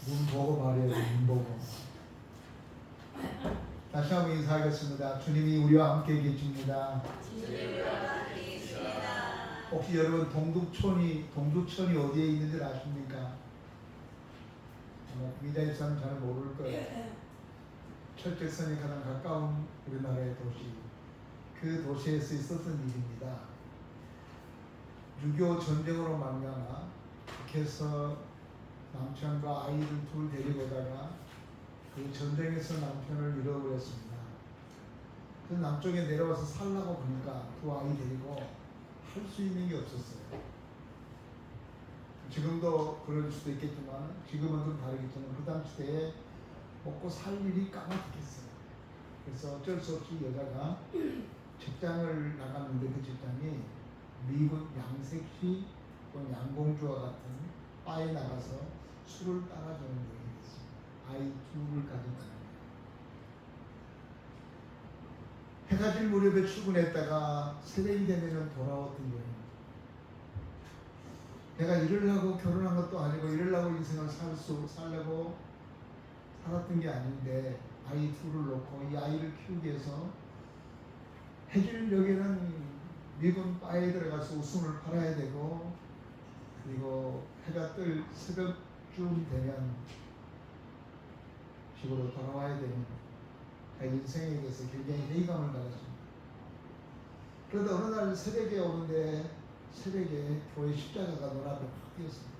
눈 보고 말해야 돼. 눈 보고. 다시 한번 인사하겠습니다. 주님이 우리와 함께 계십니다. 혹시 여러분 동두천이 어디에 있는지 아십니까? 미자일사는 잘 모를 거예요. 철책선이 가장 가까운 우리나라의 도시, 그 도시에서 있었던 일입니다. 6.25 전쟁으로 말미암아 북에서 남편과 아이를 둘 데리고 오다가 그 전쟁에서 남편을 잃어버렸습니다. 그래서 남쪽에 내려와서 살라고 보니까 두 아이 데리고 할 수 있는 게 없었어요. 지금도 그럴 수도 있겠지만 지금은 좀 다르겠지만 그 당시에 먹고 살 일이 까마득했어요. 그래서 어쩔 수 없이 여자가 직장을 나갔는데 그 직장이 미국 양색시 또는 양공주와 같은 바에 나가서 술을 따라주는 일이 됐습니다. 아이 둘을 가진 사람이에요. 해가 질 무렵에 출근했다가 새벽이 되면 돌아왔던 거예요. 내가 일을 하고 결혼한 것도 아니고 일을 하고 인생을 살려고 살았던 게 아닌데 아이 둘을 놓고 이 아이를 키우기 위해서 해질녘에는 미군 바에 들어가서 웃음을 팔아야 되고 그리고 해가 뜰 새벽쯤 되면 집으로 돌아와야 되는 인생에 대해서 굉장히 회의감을 가졌습니다. 그런데 어느 날 새벽에 오는데 새벽에 교회 십자가가 눈앞에 확 띄었습니다.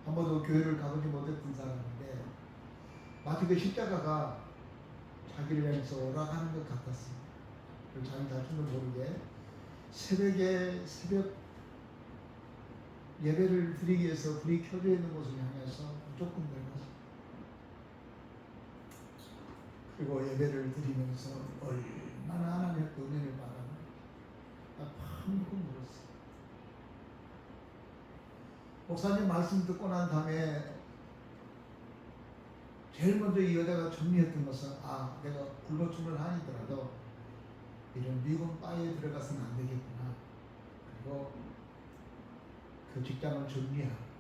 한 번도 교회를 가보지 못했던 사람인데 마치 그 십자가가 자기를 향해서 오라가는 것 같았습니다. 그리고 자기 자신도 모르게 새벽 예배를 드리기 위해서 불이 켜져 있는 곳을 향해서 무조건 내려갔습니다. 그리고 예배를 드리면서 얼마나 하나님의 은혜를 바라는지 밤새고 물었어요. 목사님 말씀 듣고 난 다음에 제일 먼저 이 여자가 정리했던 것은 내가 굶어 죽을 한이더라도 이런 미군 바에 들어가서는 안 되겠구나. 그리고 그 직장을 정리하고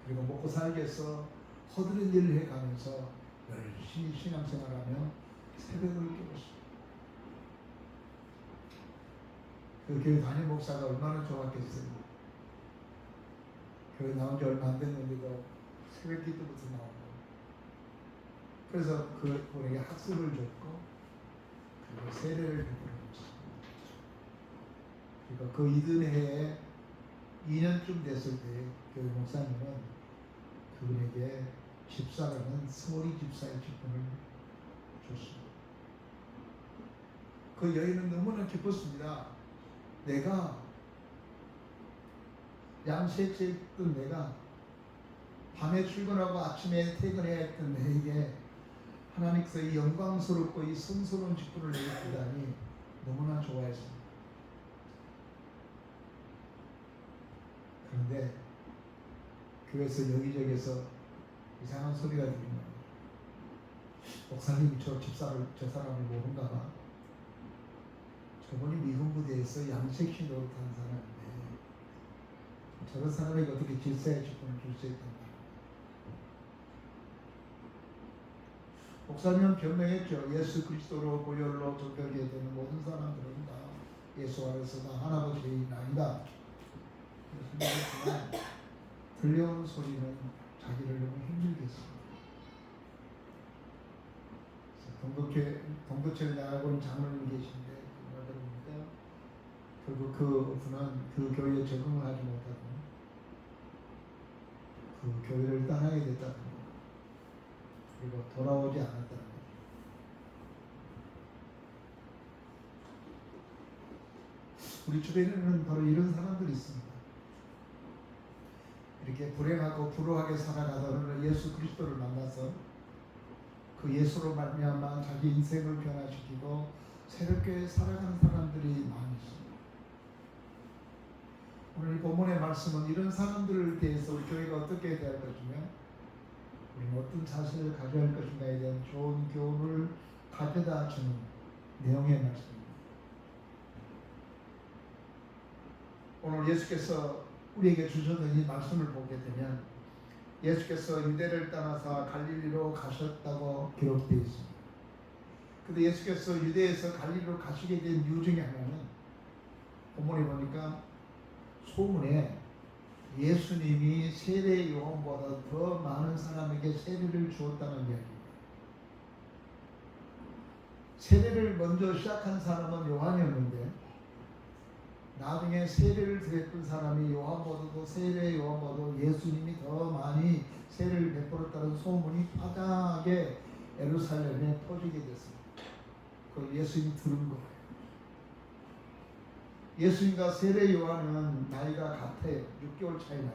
그리고 먹고 살기 위해서 허드렛 일을 해가면서 열심히 신앙생활하며 새벽을 깨웠습니다. 그 교회 담임 목사가 얼마나 좋았겠어요. 교회 나온 지 얼마 안 됐는데도 새벽 기도부터 나오고 그래서 그분에게 학습을 줬고 그리고 세례를 베풀었습니다. 그러니까 그 이듬해에 2년쯤 됐을 때 교회 목사님은 그분에게 집사라는 서리 집사의 직분을 줬습니다. 그 여인은 너무나 기뻤습니다. 내가 양세에 있던 내가 밤에 출근하고 아침에 퇴근해야 했던 내게 하나님께서 이 영광스럽고 이 성스러운 직분을 내게 주다니 너무나 좋아했습니다. 그런데 교회에서 여기저기서 이상한 소리가 들린 겁니다. 목사님이 저 사람을 모른가 봐. 저번에 미군 부대에서 양색시 노릇한 사람인데 저런 사람에게 어떻게 질서의 직분을 줄 수 있단가. 목사님은 변명했죠. 예수 그리스도로 보혈로 정결하게 되는 모든 사람들은 다 예수 안에서 다 하나님의 죄인아니다. 그랬지만 들려오는 소리는 자기를 너무 힘들게 했습니다. 동두천에 나가고 있는 장로님이 계신데 결국 그분은 그 교회에 적응을 하지 못하고 그 교회를 떠나게 됐다는 거 그리고 돌아오지 않았다는 거. 우리 주변에는 바로 이런 사람들이 있습니다. 이렇게 불행하고 불우하게 살아가다 예수 그리스도를 만나서 그 예수로 말미암아 자기 인생을 변화시키고 새롭게 살아가는 사람들이 많이 있습니다. 오늘 이 본문의 말씀은 이런 사람들을 대해서 우리 교회가 어떻게 대할 것이며 우리는 어떤 자세를 가져야 할 것인가에 대한 좋은 교훈을 가져다 주는 내용의 말씀입니다. 오늘 예수께서 우리에게 주셨던 이 말씀을 보게 되면 예수께서 유대를 떠나서 갈릴리로 가셨다고 기록되어 있습니다. 근데 예수께서 유대에서 갈릴리로 가시게 된 이유 중에 하나는 본문에 보니까 소문에 예수님이 세례 요한보다 더 많은 사람에게 세례를 주었다는 이야기입니다. 세례를 먼저 시작한 사람은 요한이었는데 나중에 세례를 드렸던 사람이 요한보다도 세례 요한보다도 예수님이 더 많이 세례를 베풀었다는 소문이 파다하게 예루살렘에 퍼지게 됐습니다. 그걸 예수님이 들은 거예요. 예수님과 세례 요한은 나이가 같아요. 6개월 차이 나요.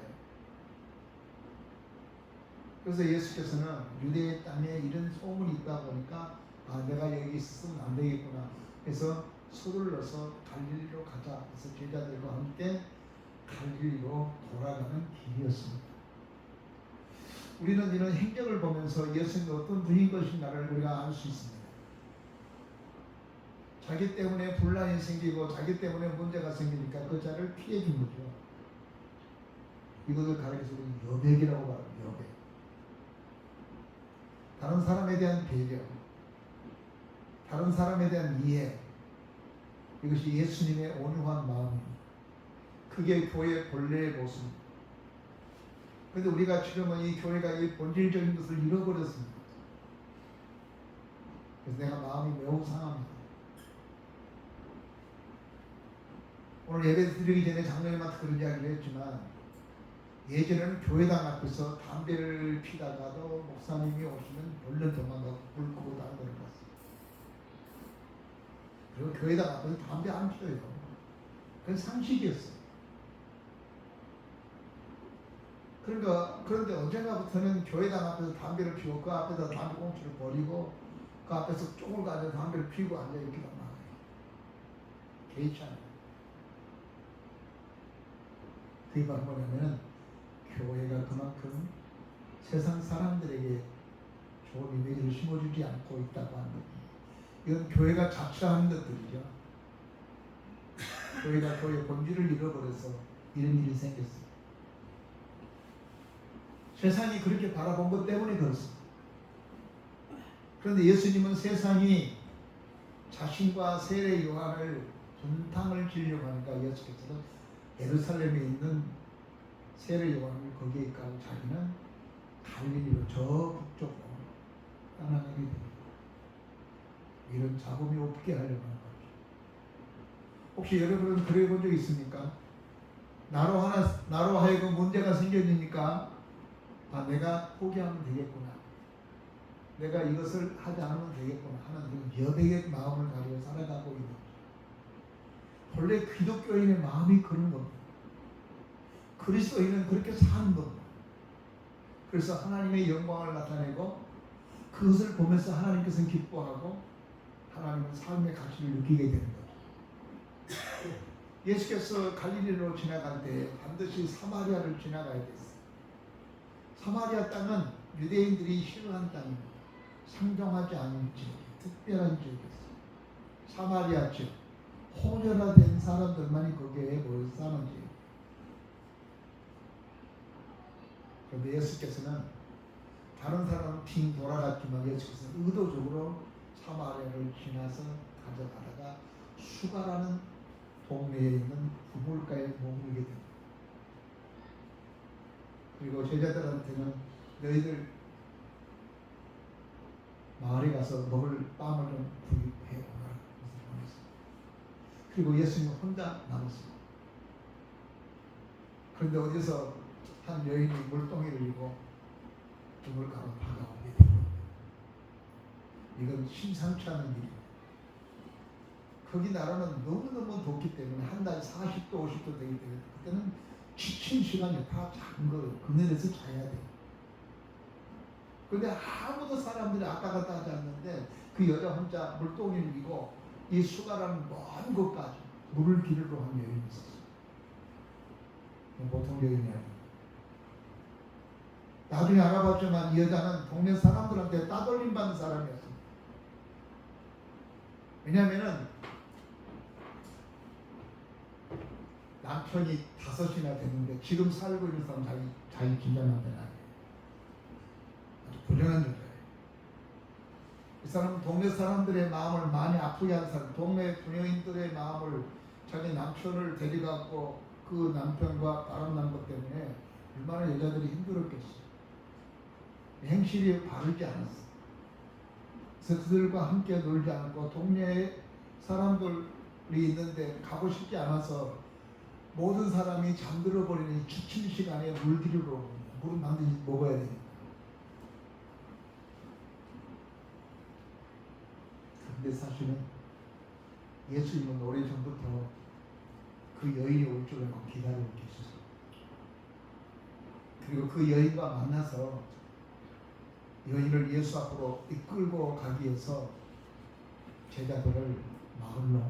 그래서 예수께서는 유대 땅에 이런 소문이 있다 보니까 내가 여기 있으면 안 되겠구나. 그래서 서둘러서 갈릴리로 가자. 그래서 제자들과 함께 갈릴리로 돌아가는 길이었습니다. 우리는 이런 행적을 보면서 예수님이 어떤 분인 것인가를 우리가 알 수 있습니다. 자기 때문에 분란이 생기고 자기 때문에 문제가 생기니까 그 자를 피해 준 거죠. 이것을 가르쳐서 여백이라고 말합니다. 여백. 다른 사람에 대한 배려, 다른 사람에 대한 이해, 이것이 예수님의 온유한 마음입니다. 그게 교회의 본래의 모습입니다. 그런데 우리가 지금은 이 교회가 이 본질적인 것을 잃어버렸습니다. 그래서 내가 마음이 매우 상합니다. 오늘 예배 드리기 전에 장로님한테 그런 이야기를 했지만 예전에는 교회당 앞에서 담배를 피다가도 목사님이 오시면 얼른 도망가고 불 끄고 다른 데로 갔어요. 그리고 교회당 앞에서 담배 안 피워요. 그건 상식이었어요. 그런데 언젠가부터는 교회당 앞에서 담배를 피우고 그 앞에다 담배 꽁초를 버리고 그 앞에서 쪼글 가지고 담배를 피우고 앉아 이렇게 나가요. 개의치 않아요. 그게 바로 뭐냐면 교회가 그만큼 세상 사람들에게 좋은 이미지를 심어주지 않고 있다고 하는 겁니다. 이건 교회가 자처하는 것들이죠. 교회가 교회의 본질을 잃어버려서 이런 일이 생겼어요. 세상이 그렇게 바라본 것 때문에 그렇습니다. 그런데 예수님은 세상이 자신과 세례 요한을 분탕을 지으려고 하니까 예수께서는 예루살렘에 있는 세례 요한을 거기에 있고 자기는 갈릴리로 저 북쪽으로 떠나가게 됩니다. 이런 잡음이 없게 하려고 하는 거죠. 혹시 여러분은 그래 본 적 있습니까? 나로 하여금 문제가 생겨지니까 내가 포기하면 되겠구나. 내가 이것을 하지 않으면 되겠구나 하는 여백의 마음을 가지고 살아가고 있는 거죠. 본래 기독교인의 마음이 그런 겁니다. 그리스도인은 그렇게 사는 겁니다. 그래서 하나님의 영광을 나타내고 그것을 보면서 하나님께서는 기뻐하고 하나님은 삶의 가치를 느끼게 되는 거죠. 예수께서 갈릴리로 지나갈 때 반드시 사마리아를 지나가야 됐어요. 사마리아 땅은 유대인들이 싫어하는 땅입니다. 상정하지 않은 지역, 특별한 지역이었어요. 사마리아 지역, 혼혈화된 사람들만이 거기에 모여 사는 지역. 그런데 예수께서는 다른 사람은 빙 돌아갔지만 예수께서는 의도적으로 사마리아를 지나서 가져가다가 수가라는 동네에 있는 우물가에 머물게 됩니다. 그리고 제자들한테는 너희들 마을에 가서 먹을 빵을 좀 구입해 오라 그래서 보냈습니다. 그리고 예수님 혼자 남았습니다. 그런데 어디서 한 여인이 물동이를 이고 우물가로 다가오게 됩니다. 이건 심상치 않은 일입니다. 거기 나라는 너무너무 덥기 때문에 한 달 40도 50도 되기 때문에 그때는 지친 시간이 다 작은 거예요. 그늘에서 자야 돼요. 그런데 아무도 사람들이 아까 갔다 하지 않는데 그 여자 혼자 물동이를 이고 이 수가라는 먼 곳까지 물을 기르러 한 여인이 있었어요. 보통 여인이 아니에요. 나중에 알아봤지만 이 여자는 동네 사람들한테 따돌림 받는 사람이었습니다. 왜냐하면은 남편이 5이나 됐는데 지금 살고 있는 사람 자기 김장 남편 아니에요. 아주 불량한 여자예요. 이 사람은 동네 사람들의 마음을 많이 아프게 한 사람, 동네 부녀인들의 마음을 자기 남편을 데려가고 그 남편과 바람난 것 때문에 얼마나 여자들이 힘들었겠어요. 행실이 바르지 않았어. 그래서 그들과 함께 놀지 않고 동네에 사람들이 있는데 가고 싶지 않아서 모든 사람이 잠들어 버리는 취침 시간에 물 들이러 옵니다. 물은 반드시 먹어야 되니까. 근데 사실은 예수님은 오래전부터 그 여인이 올 줄 알고 기다리고 계셨어요. 그리고 그 여인과 만나서 여인을 예수 앞으로 이끌고 가기 위해서 제자들을 마을로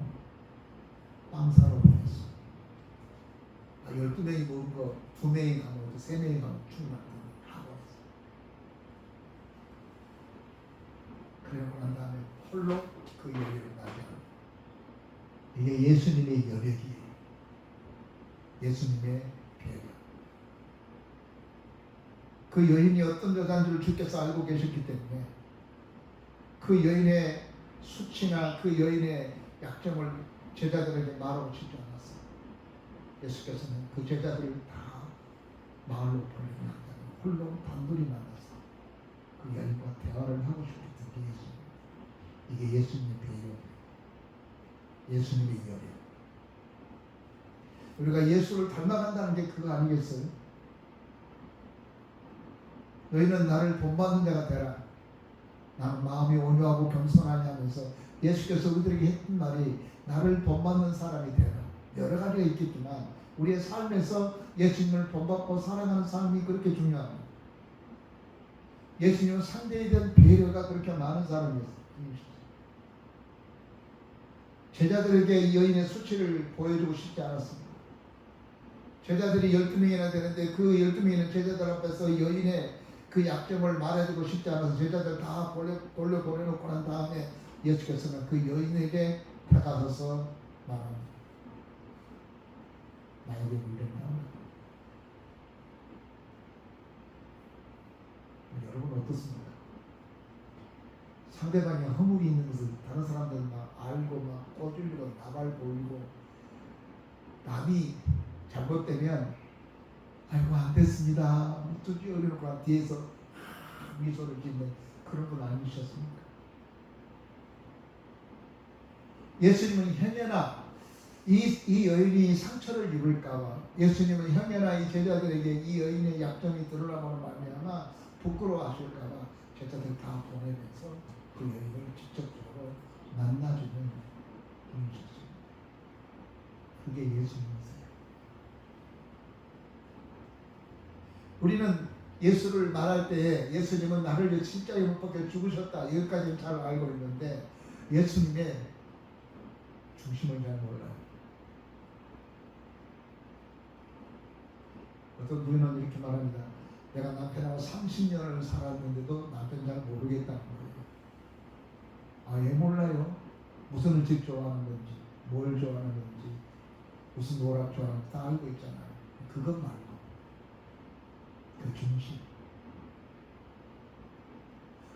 빵 사러 보냈어요. 12명이 모은 거 2명이 가면 3명이 가면 충분하다고 하고 왔어요. 그러고 난 다음에 홀로 그 여인을 맞이하는 이게 예수님의 여백이에요. 예수님의 배려. 그 여인이 어떤 여자인 줄 주께서 알고 계셨기 때문에 그 여인의 수치나 그 여인의 약점을 제자들에게 말하고 싶지 않았어요. 예수께서는 그 제자들을 다 마을로 보내고 난 다음에 홀로 단둘이 만나서 그 여인과 대화를 하고 싶었던 게 예수님. 이게 예수님의 배려예요. 예수님의 여려. 우리가 예수를 닮아간다는 게 그거 아니겠어요? 너희는 나를 본받는 자가 되라. 나는 마음이 온유하고 겸손하냐 하면서 예수께서 우리들에게 했던 말이 나를 본받는 사람이 되라. 여러 가지가 있겠지만 우리의 삶에서 예수님을 본받고 살아가는 삶이 그렇게 중요합니다. 예수님은 상대에 대한 배려가 그렇게 많은 사람이었어요. 제자들에게 이 여인의 수치를 보여주고 싶지 않았습니다. 제자들이 12명이나 되는데 그 12명이는 제자들 앞에서 여인의 그 약점을 말해주고 싶지 않아서 제자들 다 돌려 보내놓고 난 다음에 예수께서는 그 여인에게 다가서서 말합니다. 나에게 물렸나? 여러분 어떻습니까? 상대방이 허물이 있는 것을 다른 사람들은 막 알고 막 떠들고 나발 보이고 남이 잘못되면 아이고 안 됐습니다. 뚜지 어려놓고 뒤에서 미소를 짓는 그런 분 아니셨습니까? 예수님은 행여나 이 여인이 상처를 입을까봐 예수님은 행여나 이 제자들에게 이 여인의 약점이 드러나고는 말미암아 부끄러워하실까봐 제자들 다 보내면서 그 여인을 직접적으로 만나주는 분이셨습니다. 그게 예수님이세요. 우리는 예수를 말할 때 예수님은 나를 진짜에 못 박혀 죽으셨다 여기까지는 잘 알고 있는데 예수님의 중심을 잘 몰라요. 어떤 부인은 이렇게 말합니다. 내가 남편하고 30년을 살았는데도 남편 잘 모르겠다는 거예요. 아예 몰라요. 무슨 음식 좋아하는 건지 뭘 좋아하는 건지 무슨 노락 좋아하는지 다 알고 있잖아요. 그것 말고 그 중심.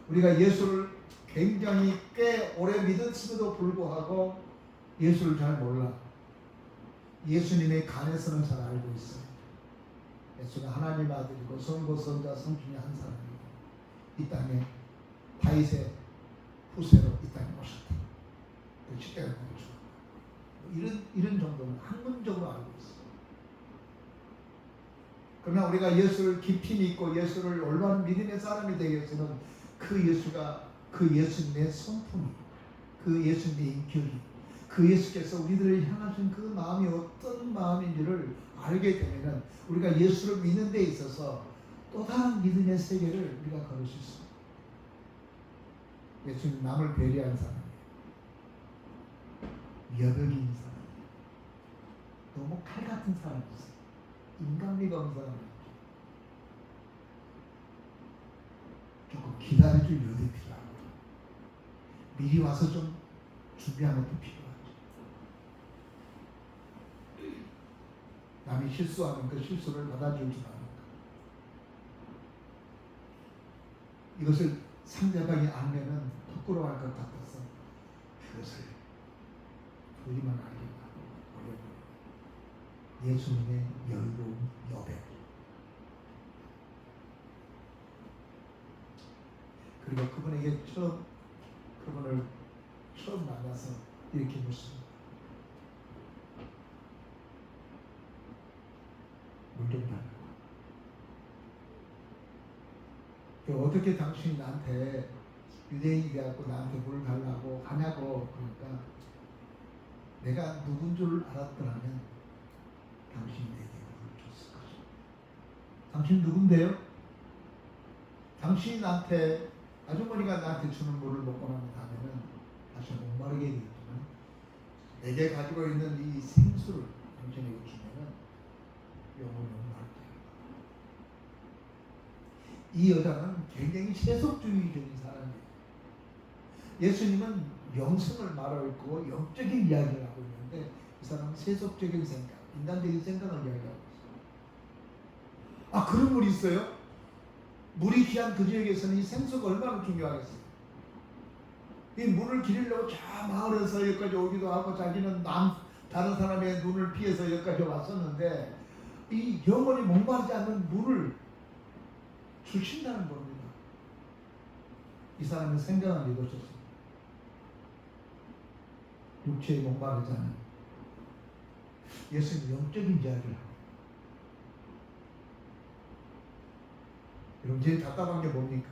우리가 예수를 굉장히 꽤 오래 믿었음에도 불구하고 예수를 잘 몰라. 예수님의 간에서는 잘 알고 있어요. 예수는 하나님 아들이고 성부, 성자, 성중의 한 사람이고 이 땅에 다윗의 후세로 이 땅에 오셨다. 십자가에 죽었다. 이런 정도는 학문적으로 알고 있어요. 그러나 우리가 예수를 깊이 믿고 예수를 올바른 믿음의 사람이 되기 위해서는 그 예수가 그 예수님의 성품이 그 예수님의 인격이 그 예수께서 우리들을 향하신 그 마음이 어떤 마음인지를 알게 되면 우리가 예수를 믿는 데 있어서 또 다른 믿음의 세계를 우리가 걸을 수 있습니다. 예수님 남을 배려하는 사람이에요. 여백이 있는 사람이에요. 너무 칼 같은 사람이었어요. 인간미가 없는 사람이에요. 조금 기다려줄 여력이 필요하고 미리 와서 좀 준비하는 것도 필요하죠. 남이 실수하면 그 실수를 받아줄 줄 아는 것. 이것을 상대방이 알면은 부끄러워할 것 같아서 그것을 우리만 알리고 올려버려요. 예수님의 여유로운 여백. 그리고 그분에게 그분을 처음 만나서 이렇게 묻습니다. 물 좀 달라고. 어떻게 당신이 나한테 유대인이 되었고 나한테 물 달라고 하냐고. 그러니까 내가 누군 줄 알았더라면 당신이 내게 물을 줬을 것이다. 당신 누군데요? 당신이 나한테, 아주머니가 나한테 주는 물을 먹고 나면 다시 목마르게 되겠지만 내게 가지고 있는 이 생수를 당신에게 주면은 영원히 목마르게. 이 여자는 굉장히 세속주의적인 사람이에요. 예수님은 영성을 말하고 있고 영적인 이야기를 하고 있는데 이 사람은 세속적인 생각, 인간적인 생각을 이야기하고 있어요. 아, 그런 물이 있어요? 물이 귀한 그 지역에서는 이 생수가 얼마나 중요하겠어요. 이 물을 기르려고 저 마을에서 여기까지 오기도 하고 자기는 다른 사람의 눈을 피해서 여기까지 왔었는데 이 영원히 목마르지 않는 물을 주신다는 겁니다. 이 사람의 생각은 이것이었습니다. 육체에 목마르지 않은 예수님 영적인 이야기를 하고. 여러분 제일 답답한 게 뭡니까?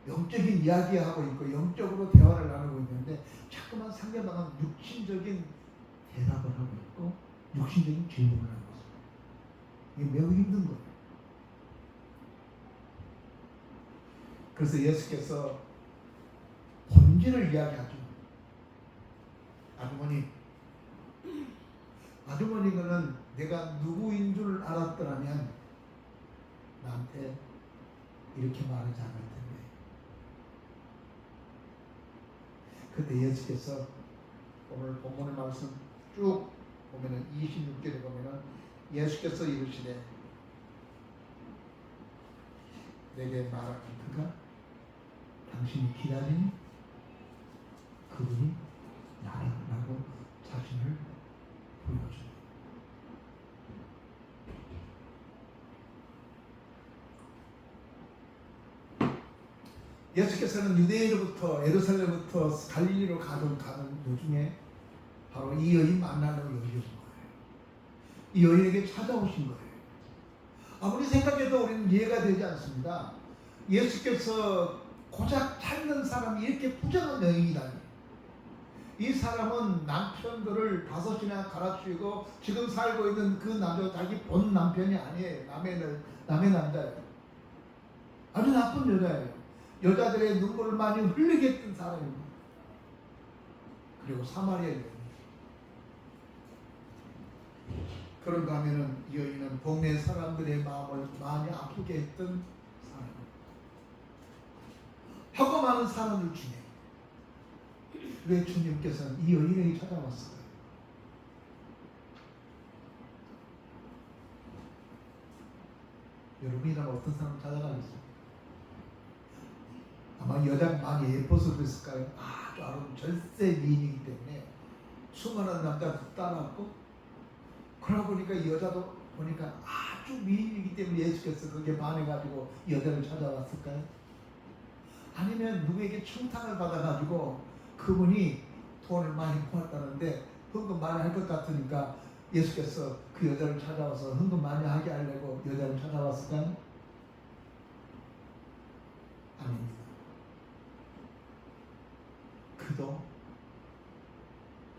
영적인 이야기하고 있고 영적으로 대화를 나누고 있는데 자꾸만 상대방은 육신적인 대답을 하고 있고 육신적인 질문을 하고 있습니다. 이게 매우 힘든 거예요. 그래서 예수께서 본질을 이야기하죠. 아주머니는 내가 누구인 줄 알았더라면 나한테 이렇게 말하지 않을 텐데. 그때 예수께서 오늘 본문의 말씀 쭉 보면은 26절에 보면은 예수께서 이르시되 내게 말하는 그가 당신이 기다리는 그분이 나라고 자신을 보여줍니다. 예수께서는 유대인으로부터 예루살렘부터 갈릴리로 가는 도중에 바로 이 여인 만나러 여기 오신 거예요. 이 여인에게 찾아오신 거예요. 아무리 생각해도 우리는 이해가 되지 않습니다. 예수께서 고작 찾는 사람이 이렇게 부정한 여인이다니. 이 사람은 남편들을 5이나 갈아치우고 지금 살고 있는 그 남자 자기 본 남편이 아니에요. 남의 남자예요. 아주 나쁜 여자예요. 여자들의 눈물을 많이 흘리게 했던 사람입니다. 그리고 사마리아 여인. 그런가 하면은 이 여인은 동네 사람들의 마음을 많이 아프게 했던 사람입니다. 하고 많은 사람을 주네. 왜 주님께서는 이 여인에게 찾아왔을까요? 여러분이라면 어떤 사람 찾아가겠어요? 아마 여자가 많이 예뻐서 그랬을까요? 아주 아름다운 절세 미인이기 때문에 수많은 남자를 따라왔고, 그러고 보니까 이 여자도 보니까 아주 미인이기 때문에 예수께서 그게 반해가지고 이 여자를 찾아왔을까요? 아니면 누구에게 청탁을 받아가지고 그분이 돈을 많이 모았다는데 헌금 많이 할 것 같으니까 예수께서 그 여자를 찾아와서 헌금 많이 하게 하려고 여자를 찾아왔을까요? 아닙니다. 그도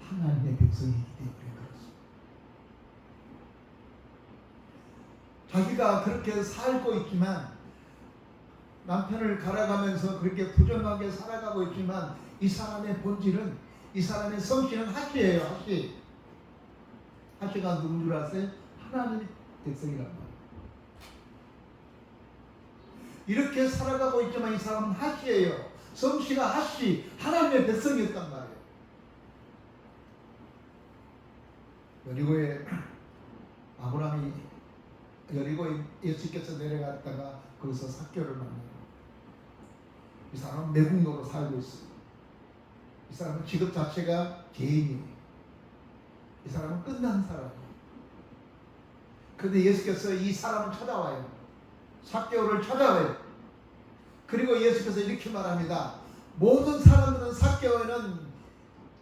하나님의 백성이기 때문에 그렇습니다. 자기가 그렇게 살고 있지만, 남편을 갈아가면서 그렇게 부정하게 살아가고 있지만, 이 사람의 본질은, 이 사람의 성씨는 하시예요. 하시. 하시가 누군 줄 아세요? 하나님의 백성이란 말이에요. 이렇게 살아가고 있지만 이 사람은 하시예요. 성씨가 하시, 하나님의 백성이었단 말이에요. 여리고에 아브라함이 여리고에 예수께서 내려갔다가 거기서 삭개오를 만나요. 이 사람은 매국노로 살고 있어요. 이 사람은 직업 자체가 죄인이에요. 이 사람은 끝난 사람이에요. 그런데 예수께서 이 사람을 찾아와요. 삭개오를 찾아와요. 그리고 예수께서 이렇게 말합니다. 모든 사람들은 삭개오는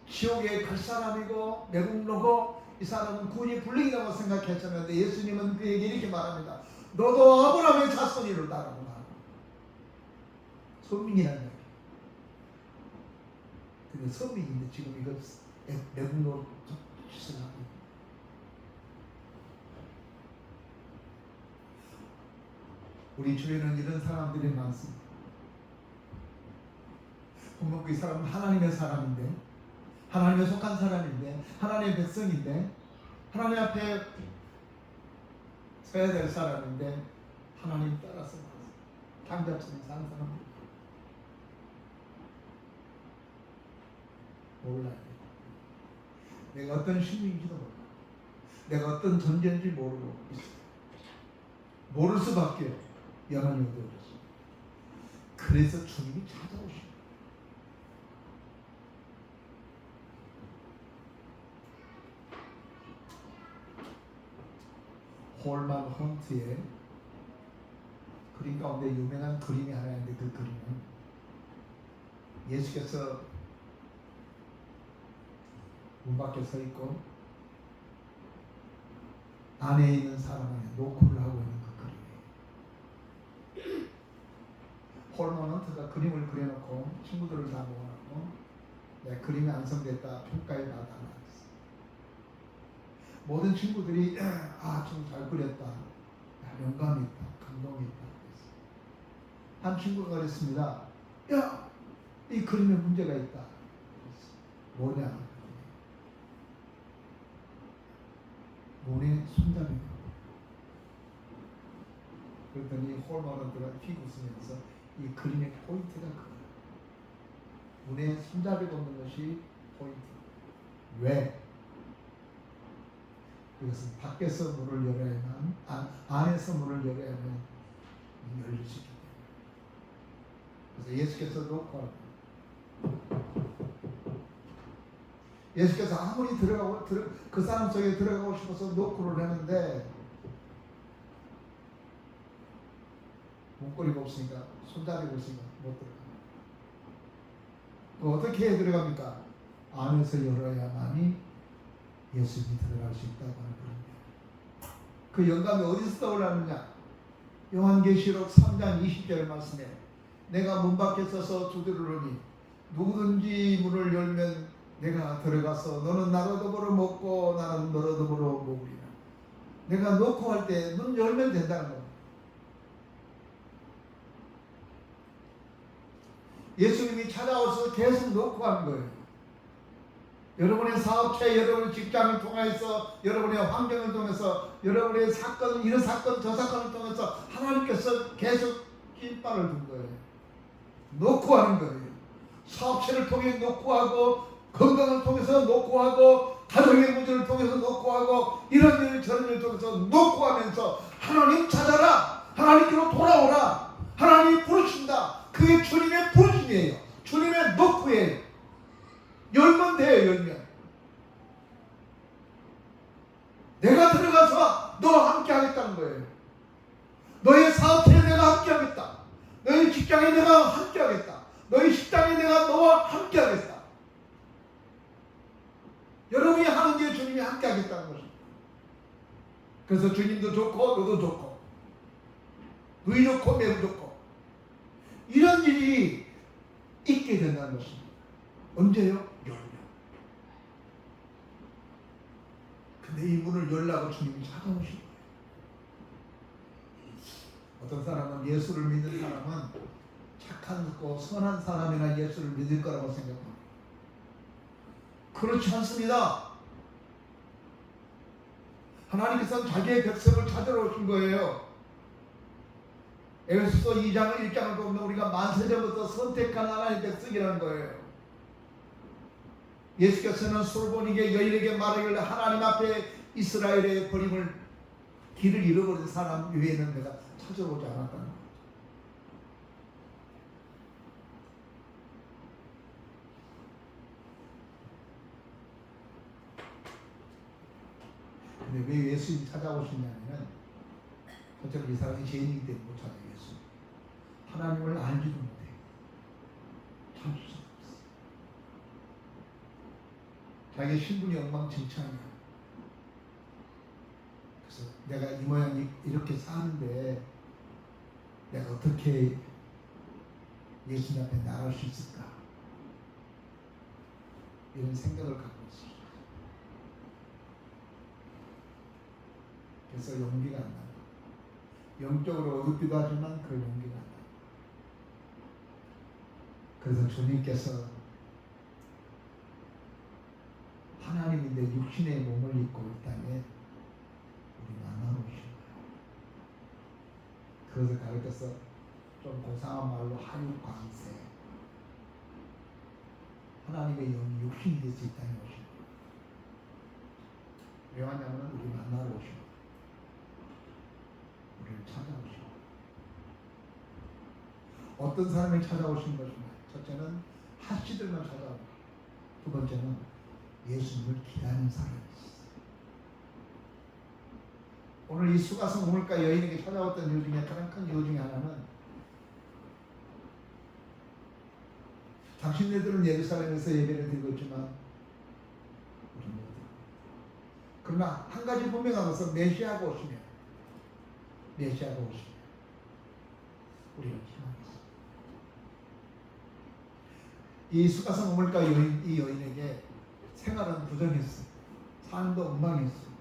지옥에 갈 사람이고 매국노고 이 사람은 구원이 불능이라고 생각했었는데 예수님은 그에게 이렇게 말합니다. 너도 아브라함의 자손이로다라고 말합니다. 서민이라는 얘기. 근데 서민인데 지금 이거 매국노 짓을 하고 있는. 우리 주위에는 이런 사람들이 많습니다. 분명 이 사람은 하나님의 사람인데, 하나님에 속한 사람인데, 하나님의 백성인데, 하나님 앞에 서야 될 사람인데 하나님 따라서 강자처럼 사는 사람입니다. 몰라요. 내가 어떤 신분인지도 몰라. 내가 어떤 존재인지 모르고 있어요. 모를 수밖에 영원히 어두워졌어요. 그래서 주님이 찾아오십니다. 홀만 헌트의 그림 가운데 유명한 그림이 하나 있는데 그 그림은 예수께서 문 밖에 서 있고 안에 있는 사람에게 노크를 하고 있는 그 그림이에요. 홀만 헌트가 그림을 그려놓고 친구들을 다 모아놓고 내 그림이 완성됐다 평가에 받아 모든 친구들이 좀 잘 그렸다, 영감이 있다, 감동이 있다. 한 친구가 그랬습니다. 야, 이 그림에 문제가 있다. 뭐냐? 문의 손잡이가. 그랬더니 홀만원들은 휙 웃으면서 이 그림의 포인트가 그거야. 문에 손잡이가 없는 것이 포인트. 왜? 그것은 밖에서 문을 열어야만, 안에서 문을 열어야만 열릴 수 있기 때문에. 그래서 예수께서 놓고 예수께서 아무리 그 사람 속에 들어가고 싶어서 노크를 했는데 문고리가 없으니까 손잡이가 없으니까 못 들어가. 어떻게 해 들어갑니까? 안에서 열어야만이 예수님이 들어갈 수 있다고 하는 거예요. 그 영감이 어디서 떠올랐느냐? 요한계시록 3장 20절 말씀에 내가 문 밖에 서서 두드리노니 누구든지 문을 열면 내가 들어가서 너는 나로 더불어 먹고 나는 너로 더불어 먹으리라. 내가 놓고 할 때 문 열면 된다는 겁니다. 예수님이 찾아와서 계속 놓고 하는 거예요. 여러분의 사업체, 여러분의 직장을 통해서, 여러분의 환경을 통해서, 여러분의 사건, 이런 사건, 저 사건을 통해서 하나님께서 계속 깃발을 둔 거예요. 놓고 하는 거예요. 사업체를 통해 놓고 하고, 건강을 통해서 놓고 하고, 가정의 문제를 통해서 놓고 하고, 이런 일 저런 일을 통해서 놓고 하면서 하나님 찾아라, 하나님께로 돌아오라, 하나님이 부르신다. 그게 주님의 부르심이에요. 주님의 놓고예요. 열면 돼요. 열면 내가 들어가서 너와 함께 하겠다는 거예요. 너의 사업체에 내가 함께 하겠다. 너의 직장에 내가 함께 하겠다. 너의 식당에 내가 너와 함께 하겠다. 여러분이 하는 게 주님이 함께 하겠다는 것입니다. 그래서 주님도 좋고 너도 좋고 누이 좋고 매우 좋고 이런 일이 있게 된다는 것입니다. 언제요? 열면. 근데 이 문을 열라고 주님이 찾아오신 거예요. 어떤 사람은 예수를 믿는 사람은 착하고 선한 사람이나 예수를 믿을 거라고 생각합니다. 그렇지 않습니다. 하나님께서는 자기의 백성을 찾으러 오신 거예요. 에베소서 2장 1장을 보면 우리가 만세전부터 선택한 하나님의 백성이라는 거예요. 예수께서는 솔보니게 여인에게 말하기를 하나님 앞에 이스라엘의 버림을 길을 잃어버린 사람 외에는 내가 찾아오지 않았다는 거예요. 근데 왜 예수님이 찾아오시냐면은 어차피 이 사람이 죄인이기 때문에 못 찾아요. 예수 하나님을 알지도 못해. 찾을 수 없어. 자기 신분이 엉망진창이야. 그래서 내가 이 모양이 이렇게 사는데 내가 어떻게 예수님 앞에 나갈 수 있을까? 이런 생각을 갖고 있어요. 그래서 용기가 안 나요. 영적으로 어둡기도 하지만 그 용기가 안 나요. 그래서 주님께서 하나님인데 육신의 몸을 입고 이 땅에 우리 만나러 오신 거예요. 그것을 가르쳐서 좀 고상한 말로 하육광세, 하나님의 영이 육신이 돼서 이 땅에 오신 거예요. 왜 왔냐면 우리 만나러 오신 거예요. 우리를 찾아오신 거예요. 어떤 사람이 찾아오신 것인가? 첫째는 하시들만 찾아오고, 두 번째는 예수님을 기다리는 사람이 있어요. 오늘 이 수가성 우물가 여인에게 찾아왔던 이유 중에 가장 큰 이유 중에 하나는 당신네들은 예루살렘에서 예배를 드리고 있지만 우리는 못 드리고, 그러나 한 가지 분명한 것은 메시아가 오시면 우리는 희망이 있어요. 이 수가성 우물가 여인, 이 여인에게 생활은 부정했어요. 삶도 엉망이었어요.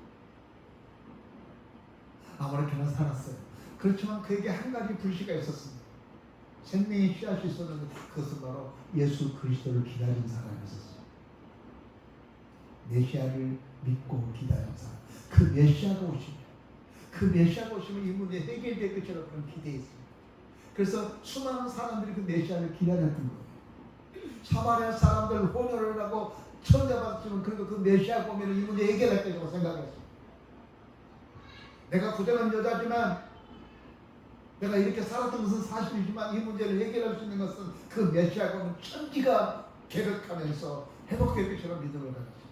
아무렇게나 살았어요. 그렇지만 그에게 한 가지 불씨가 있었습니다. 생명의 씨앗이 있었는데 그것은 바로 예수 그리스도를 기다린 사람이 있었어요. 메시아를 믿고 기다린 사람. 그 메시아가 오시면 이 문제 해결될 것이라고 그런 기대했습니다. 그래서 수많은 사람들이 그 메시아를 기다렸던 거예요. 사마리아 사람들 혼혈을 하고 천대받았지만 그래도 그 메시아 보면 이 문제 해결할 거라고 생각했어요. 내가 부정한 여자지만 내가 이렇게 살았던 것은 사실이지만 이 문제를 해결할 수 있는 것은 그 메시아가 오면 천지가 개혁하면서 회복될 것처럼 믿음을 가졌어요.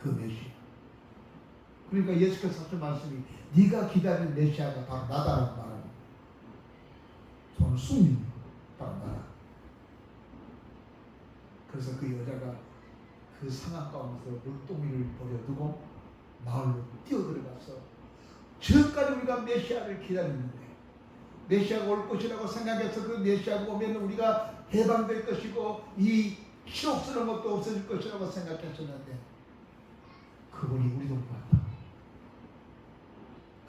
그 메시아. 그러니까 예수께서 하신 말씀이 네가 기다린 메시아가 바로 나다라는 말입니다. 저는 숨이 바로 나다. 그래서 그 여자가 그 상황 가운데서 물동이를 버려두고 마을로 뛰어들어가서 지금까지 우리가 메시아를 기다리는데 메시아가 올 것이라고 생각해서 그 메시아가 오면 우리가 해방될 것이고 이 치욕스러운 것도 없어질 것이라고 생각했었는데 그분이 우리 동네 왔다.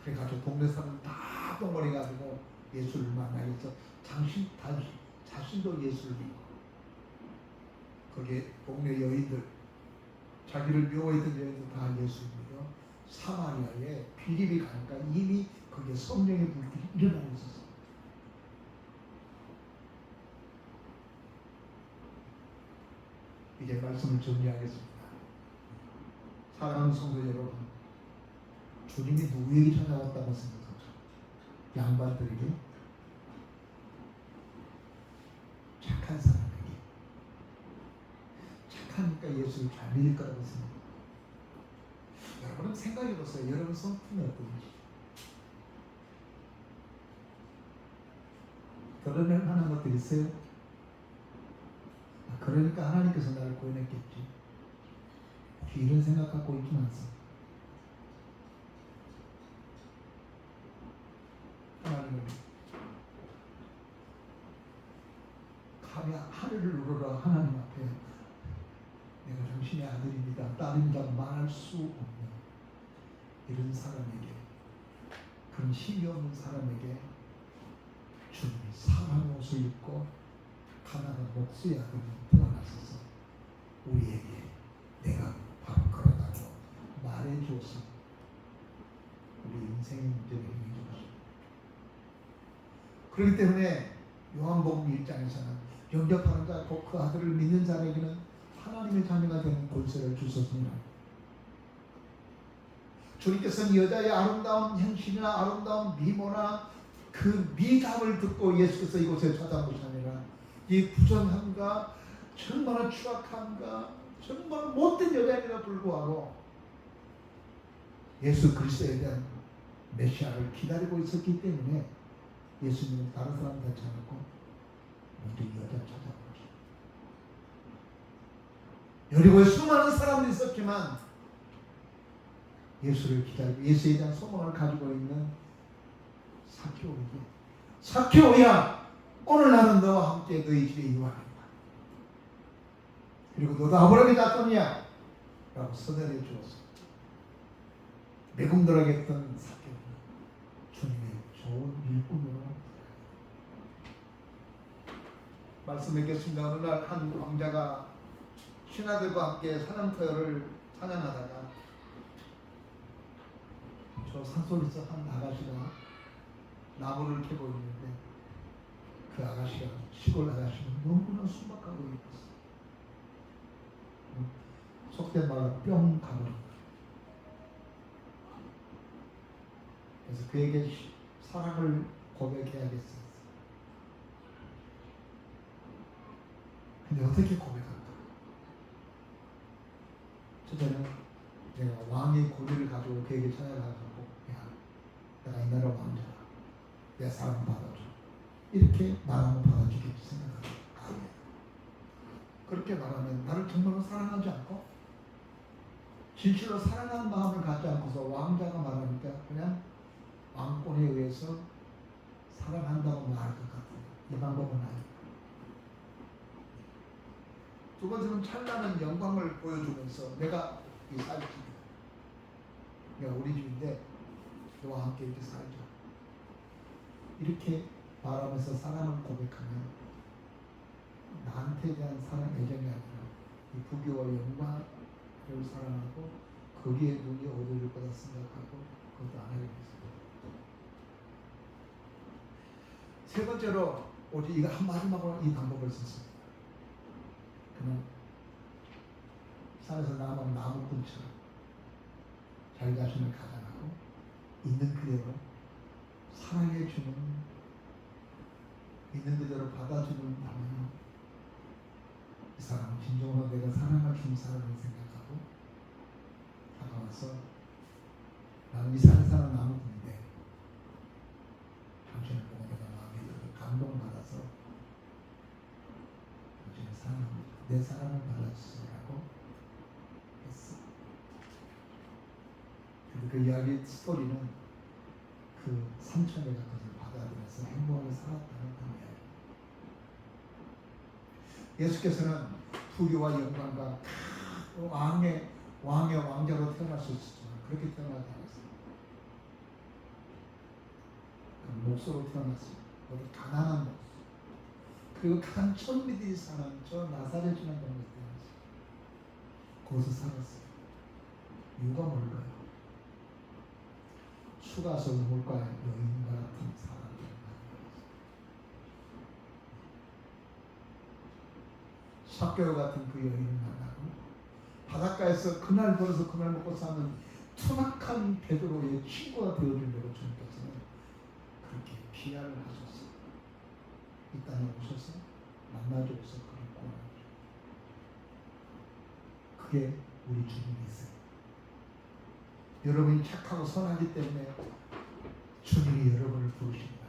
그래가지고 동네 사람 다 똥거려가지고 예수를 만나기 위해서 자신도 예수를 믿고 거기에 동네 여인들 자기를 미워했던 여인들 다 예수를 믿어 사마리아에 빌립이 가니까 이미 거기에 성령의 불길이 일어나고 있었어요. 이제 말씀을 정리하겠습니다. 사랑하는 성도 여러분, 주님이 누구에게 찾아왔다고 생각하죠? 양반들에게? 착한 사람에게. 착하니까 예수를 잘 믿을 거라고 생각합니다. 여러분은 생각해보세요. 여러분 성품이 어떤지. 드러낼 만한 것들 있어요? 그러니까 하나님께서 나를 구원했겠지. 혹시 이런 생각 갖고 있지는 않습니다. 하나님은 감히 하늘을 우러러 하나님 앞에 내가 당신의 아들입니다, 딸입니다 말할 수 없는 이런 사람에게, 그런 힘이 없는 사람에게 주님이 사랑의 옷을 입고 가난한 목수의 아들이 태어나셔서 우리에게 내가 바로 그러다고 말해주었습니다. 우리 인생의 문제를 해결해주었습니다. 그렇기 때문에 요한복음 1장에서는 영접하는 자, 곧 그 아들을 믿는 자에게는 하나님의 자녀가 되는 권세를 주셨습니다. 주님께서는 여자의 아름다운 행실이나 아름다운 미모나 그 미담을 듣고 예수께서 이곳에 찾아오시느니라. 이 부정함과 정말 추악함과 정말 못된 여자임에도 불구하고 예수 그리스도에 대한 메시아를 기다리고 있었기 때문에 예수님은 다른 사람 닿지 않았고 먼저 이 여자 찾아오셨어요. 여리고에 수많은 사람들이 있었지만 예수를 기다리고 예수에 대한 소망을 가지고 있는 삭개오에게 삭개오야, 오늘 나는 너와 함께 너희 집에 이루하리라. 그리고 너도 아브라함의 자손이야 라고 선언해 주었어. 매금들에게 했던 삭개오, 주님의 좋은 일꾼으로 말씀드리겠습니다. 어느 날 한 왕자가 신하들과 함께 사냥터를 사냥하다가 저 산속에서 한 아가씨가 나무를 캐고 있는데 그 아가씨가 시골 아가씨가 너무나 순박하고 예뻤어. 속된 말로 뿅 가버린 거야. 그래서 그에게 사랑을 고백해야겠어. 근데 어떻게 고백할까? 첫째는 내가 왕의 고리를 가지고 그에게 찾아가서 야, 내가 이 나라 왕자다. 내 사랑 받아줘. 이렇게 말하면 받아주겠지 생각하고 그렇게 말하면 나를 정말로 사랑하지 않고 진실로 사랑하는 마음을 갖지 않고서 왕자가 말하니까 그냥 왕권에 의해서 사랑한다고 말할 것 같아요. 이 방법은 아니에요. 두 번째는 찬란한 영광을 보여주면서 내가 이 살집이다. 내가 우리 집인데 너와 함께 이렇게 살자. 이렇게 말하면서 사랑을 고백하면 나한테 대한 사랑 애정이 아니라 이 부귀와 영광을 사랑하고 거기에 눈이 어두울 거다 생각하고 그것도 안 하게 됐습니다. 세 번째로 오직 이거 한 마지막으로 이 방법을 썼습니다. 그는 산에서 남은 나무꾼처럼 자기 자신을 가장하고 있는 그대로 사랑해주는, 있는 그대로 받아주는 나무는 이 사람은 진정으로 내가 사랑을 주는 사람을 생각하고 다가와서 나는 이 산에 사는 나무꾼인데 당신을 보고 내가 마음에 들어 감동받아서 당신을 사랑합니다. 내 사랑을 받아주시라고 했어. 그 이야기 스토리는 그 삼촌애가 그것을 받아들여서 행복하게 살았다는 그 이야기. 예수께서는 부귀와 영광과 왕의 왕자로 태어나셨지만 그렇게 태어나지 않았어요. 목소로 태어났어요. 어디 가난한 목소. 그리고 간 천미들이 사는 저 나사렛이라는 동네에 태어났어요. 거기서 살았어요. 이유가 뭘까요? 수가 속 물가에 여인 같은 사람을 만났어요. 삭개오 같은 그 여인을 만나고 바닷가에서 그날 벌어서 그날 먹고 사는 투박한 베드로의 친구가 되어주려고 주님께서는 그렇게 비하를 하셨어요. 이 땅에 오셔서 만나주셔서 그를 구원하죠. 그게 우리 주님이세요. 여러분이 착하고 선하기 때문에 주님이 여러분을 부르십니다.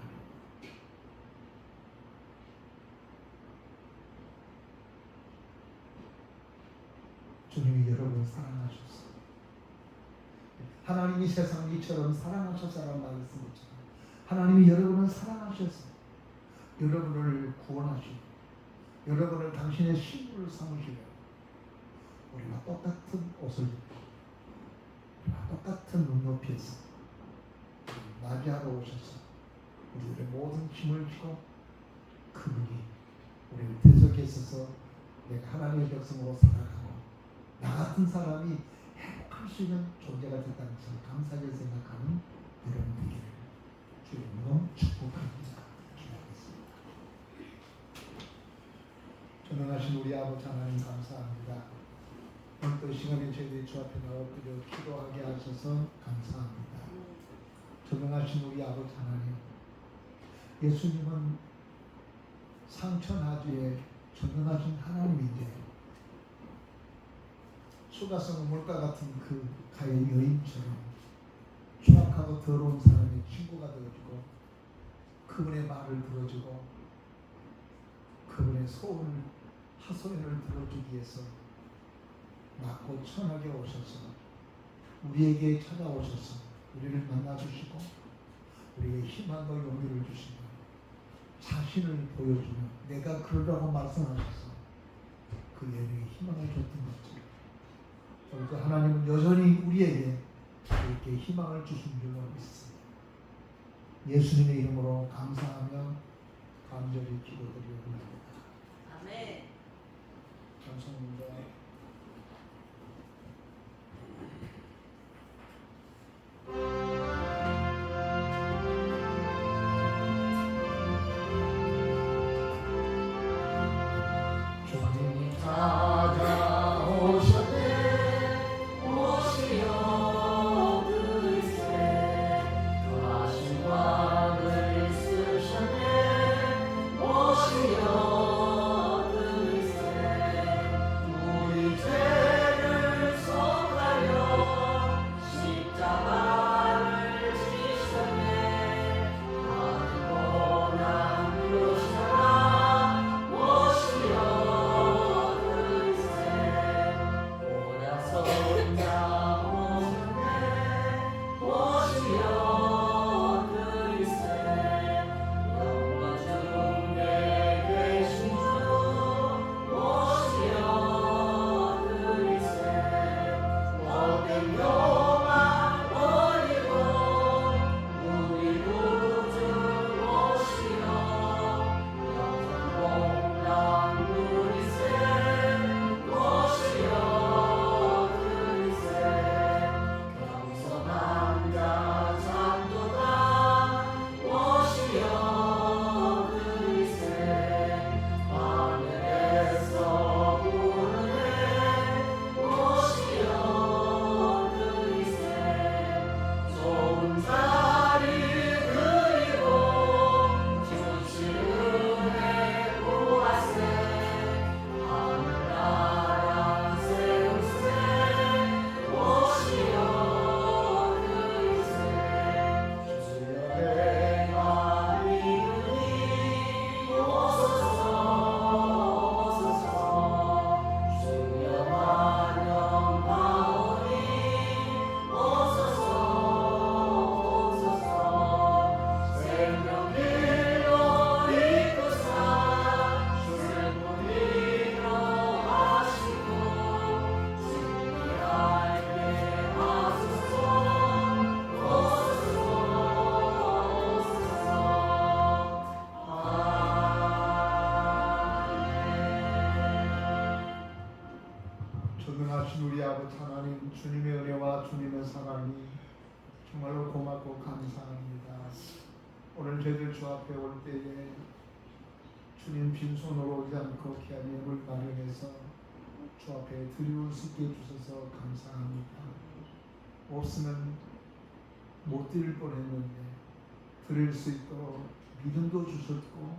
주님이 여러분을 사랑하셨어요. 하나님이 세상을 이처럼 사랑하셨다는 말을 쓴 것처럼 하나님이 여러분을 사랑하셨어요. 여러분을 구원하시고 여러분을 당신의 신부를 삼으시려 우리가 똑같은 옷을 입고 우리가 똑같은 눈높이에서 맞이하러 오셔서 우리들의 모든 짐을 지고 그분이 우리를 대적해 있어서 내가 하나님의 백성으로 살아가고 나 같은 사람이 행복할 수 있는 존재가 됐다는 것을 감사하게 생각하는 여러분 되기를 주님으로 축복합니다. 기도하겠습니다. 전능하신 우리 아버지 하나님 감사합니다. 오늘 또 시간에 저희들이 주 앞에 나와드려 기도하게 하셔서 감사합니다. 전능하신 우리 아버지 하나님, 예수님은 상천하주에 전능하신 하나님인데 수가성 물가 같은 그 가의 여인처럼 추악하고 더러운 사람의 친구가 되어주고 그분의 말을 들어주고 그분의 소원을 하소연을 들어주기 위해서 낮고 천하게 오셔서 우리에게 찾아오셔서 우리를 만나주시고 우리에게 희망과 용기를 주시고 자신을 보여주며 내가 그러라고 말씀하셔서 그 예배에 희망을 줬던 것처럼 그래서 하나님은 여전히 우리에게 이렇게 희망을 주신 줄로 믿습니다. 예수님의 이름으로 감사하며 간절히 기도드리옵나이다. 아멘. 감사합니다. 주님 찾아오셨네 오시어 들세 다시 왕을 쓰셨네 오시어 들세 우리 죄를 속하여 십자가를 지셨네 아직도 남으시라 오시어 들세 오라 손자 오셨네 오시어 들세 영광 중에 계신 주 오시어 들세 모든 교만 버리고 우리 구주 오시어 영생 공랑 누리세 오시어 들세 겸손한 자 참도다 오시어 들세 하늘에서 부르네 오시어 들세 좋은 자리 드리고 주신 은혜 구하세 하늘나라 세우세 오시어 들세 주의 내가 믿으니 오소서 오소서 주여 환영하오니 오소서 오소서 생명길로 이끄사 슬픈 일로 하시고 승리하게 하소서 오소서 오소서 전능하신 우리 아버지 하나님, 주님의 은혜와 주님의 사랑이 정말로 고맙고 감사합니다. 오늘 저희들 주 앞에 올 때에 주님 빈손으로 오지 않고 귀한 예물 마련해서 주 앞에 드리울 수 있게 해주셔서 감사합니다. 없으면 못 드릴 뻔했는데 드릴 수 있도록 믿음도 주셨고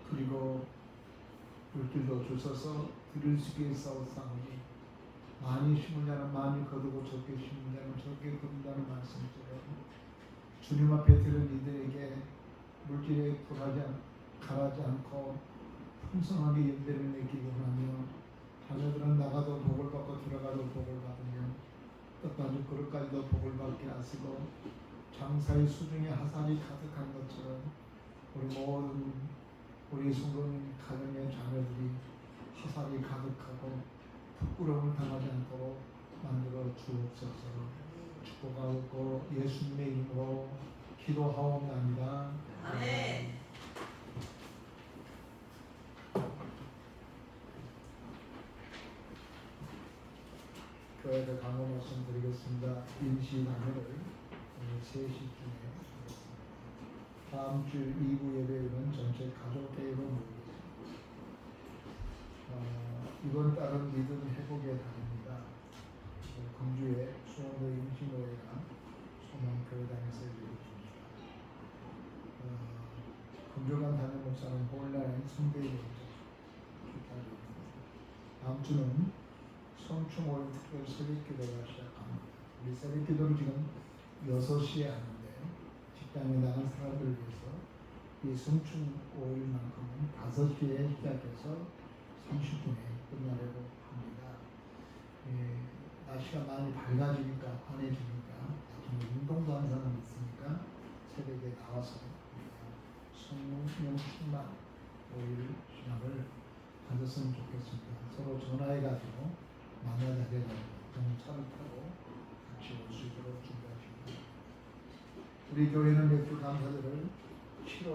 그리고 물질도 주셔서 드릴 수 있게 싸웠사오니 많이 심은 자는 많이 거두고 적게 심은 자는 적게 거둔다는 말씀처럼 주님 앞에 드는 이들에게 물질에 가라지 않고 풍성하게 연대를 내기 원하며 자녀들은 나가도 복을 받고 들어가도 복을 받으며 떡가죽 그릇까지도 복을 받게 하시고 장사의 수중에 하산이 가득한 것처럼 우리 모든 우리 성도님 가정의 자녀들이 하산이 가득하고 부끄러움을 당하지 않도록 만들어 주옵소서. 축복하고 예수님의 이름으로 기도하옵나이다. 아멘. 교회에 강호 말씀드리겠습니다. 인시 강의를 오늘 3시쯤에 하겠습니다. 다음 주 2부 예배는 전체 가족 대회로 모이겠습니다. 이번 달은 믿음 회복의 달입니다. 금주의 수원도 임시노회가 소망교회당에서 이루어집니다. 금주간 담임 목사는 온라인 성대에 부탁드립니다. 다음 주는 성충 5일 특별 새벽기도가 시작합니다. 우리 새벽기도를 지금 6시에 하는데 직장에 나간 사람들을 위해서 이 성충 5일만큼은 5시에 시작해서 30분에 끝나려고 합니다. 날씨가 많이 밝아지니까 환해지니까 나중에 운동도 하는 사람이 있으니까 새벽에 나와서 성령 충만 5일 신앙을 가졌으면 좋겠습니다. 서로 전화해가지고 만나자게 차를 타고 같이 올 수 있도록 준비하십니다. 우리 교회는 맥주 감사절을 7월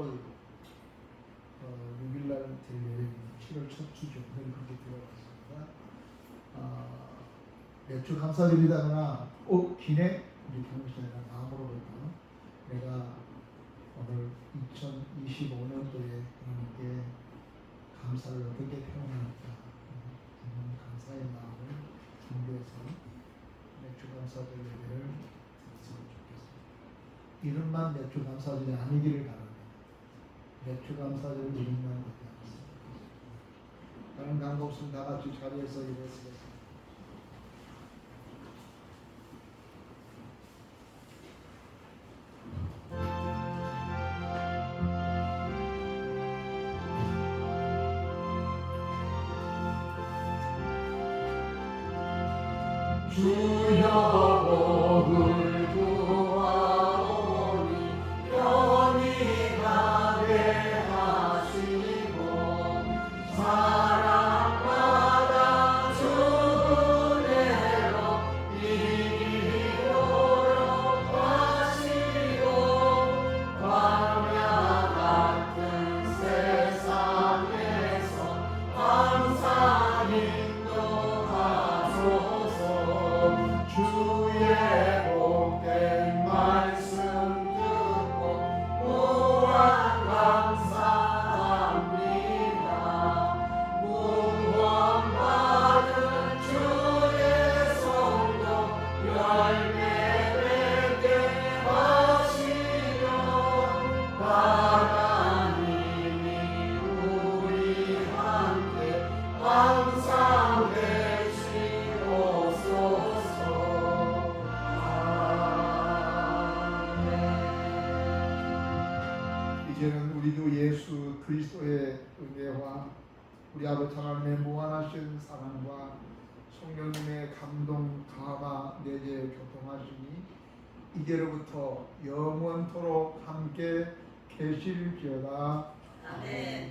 6일날 될 예정입니다. 7월 첫 주죠. 늘 그렇게 들어갔습니다. 맥주 감사절이다거나 기내 우리 교무실이랑 마음으로 볼까? 내가 오늘 2025년도에 하나님께 감사를 어떻게 표현할까? 감사의 마음을 준비해서 맥주 감사절 예배를 드렸으면 좋겠습니다. 이름만 맥주 감사절이 아니기를 바랍니다. 맥주 감사절 이름만 되지 않았습니다. 다른 강도 없으면 다 같이 자리에서 일했습니다. 주여 복을 구하오니 편히 가게 하시고 사랑받아 주 은혜로 이기도록 하시고 광야 같은 세상에서 항상 인도하소서. 주의 복된 말씀 듣고 무한 감사합니다. 구원받은 주의 성도 열매 맺게 하시며 하나님이 우리 함께 항상 계시옵소서. 이제는 우리도 예수 그리스도의 은혜와 우리 아버지 하나님의 무한하신 사랑과 성령님의 감동 감화 내재 교통하시니 이제로부터 영원토록 함께 계실지어다. 아멘.